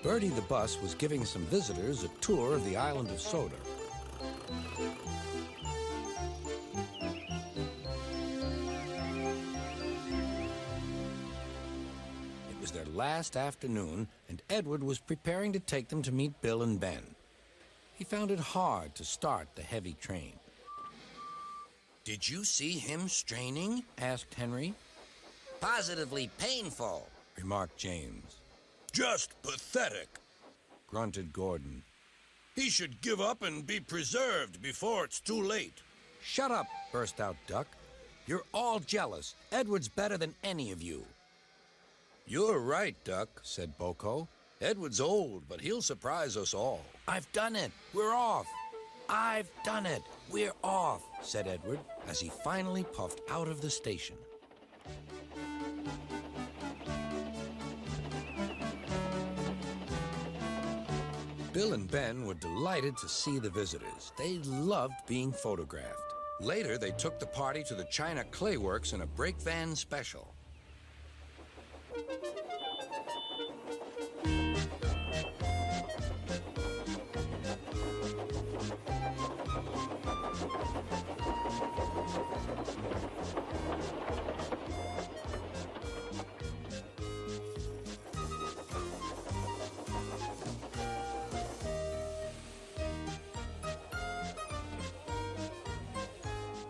Bertie the bus was giving some visitors a tour of the island of Soda. It was their last afternoon, and Edward was preparing to take them to meet Bill and Ben. He found it hard to start the heavy train. Did you see him straining? Asked Henry. Positively painful, Remarked James. Just pathetic. Grunted Gordon. He should give up and be preserved before it's too late. Shut up, burst out Duck. You're all jealous. Edward's better than any of you. You're right, Duck, said Boko. Edward's old, but he'll surprise us all. I've done it. We're off. I've done it. We're off, said Edward as he finally puffed out of the station. Bill and Ben were delighted to see the visitors. They loved being photographed. Later, they took the party to the China Clay Works in a brake van special.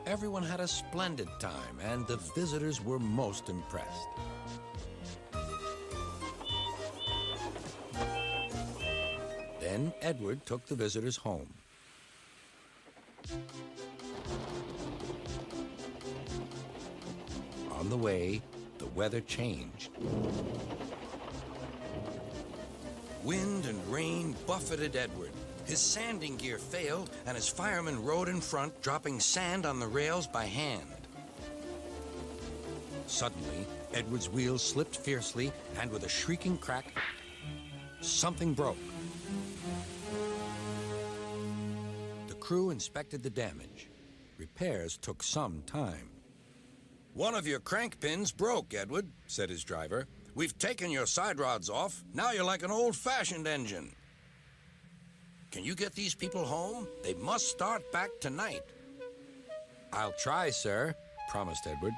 Everyone had a splendid time, and the visitors were most impressed. Then Edward took the visitors home. On the way, the weather changed. Wind and rain buffeted Edward. His sanding gear failed, and his firemen rode in front, dropping sand on the rails by hand. Suddenly, Edward's wheels slipped fiercely, and with a shrieking crack, something broke. The crew inspected the damage. Repairs took some time. One of your crank pins broke, Edward, said his driver. We've taken your side rods off. Now you're like an old-fashioned engine. Can you get these people home? They must start back tonight. I'll try, sir, promised Edward.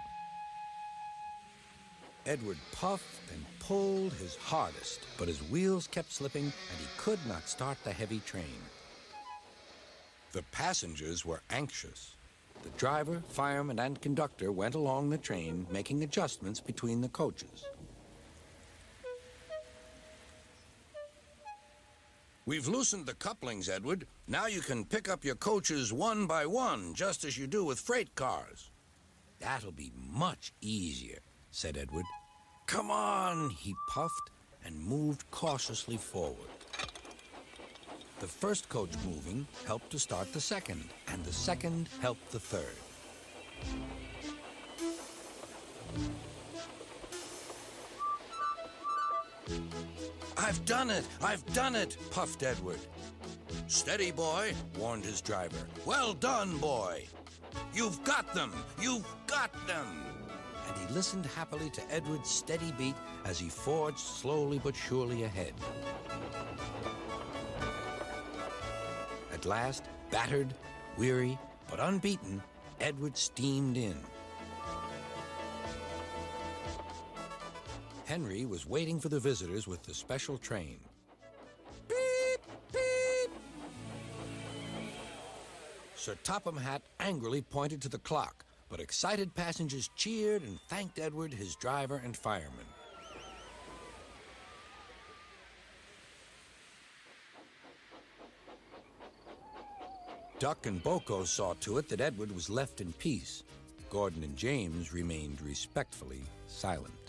Edward puffed and pulled his hardest, but his wheels kept slipping and he could not start the heavy train. The passengers were anxious. The driver, fireman, and conductor went along the train, making adjustments between the coaches. We've loosened the couplings, Edward. Now you can pick up your coaches one by one, just as you do with freight cars. That'll be much easier, said Edward. Come on, he puffed and moved cautiously forward. The first coach moving helped to start the second, and the second helped the third. I've done it! I've done it! Puffed Edward. Steady, boy, warned his driver. Well done, boy. You've got them! You've got them! And he listened happily to Edward's steady beat as he forged slowly but surely ahead. At last, battered, weary, but unbeaten, Edward steamed in. Henry was waiting for the visitors with the special train. Beep, beep! Sir Topham Hatt angrily pointed to the clock, but excited passengers cheered and thanked Edward, his driver, and firemen. Duck and Boko saw to it that Edward was left in peace. Gordon and James remained respectfully silent.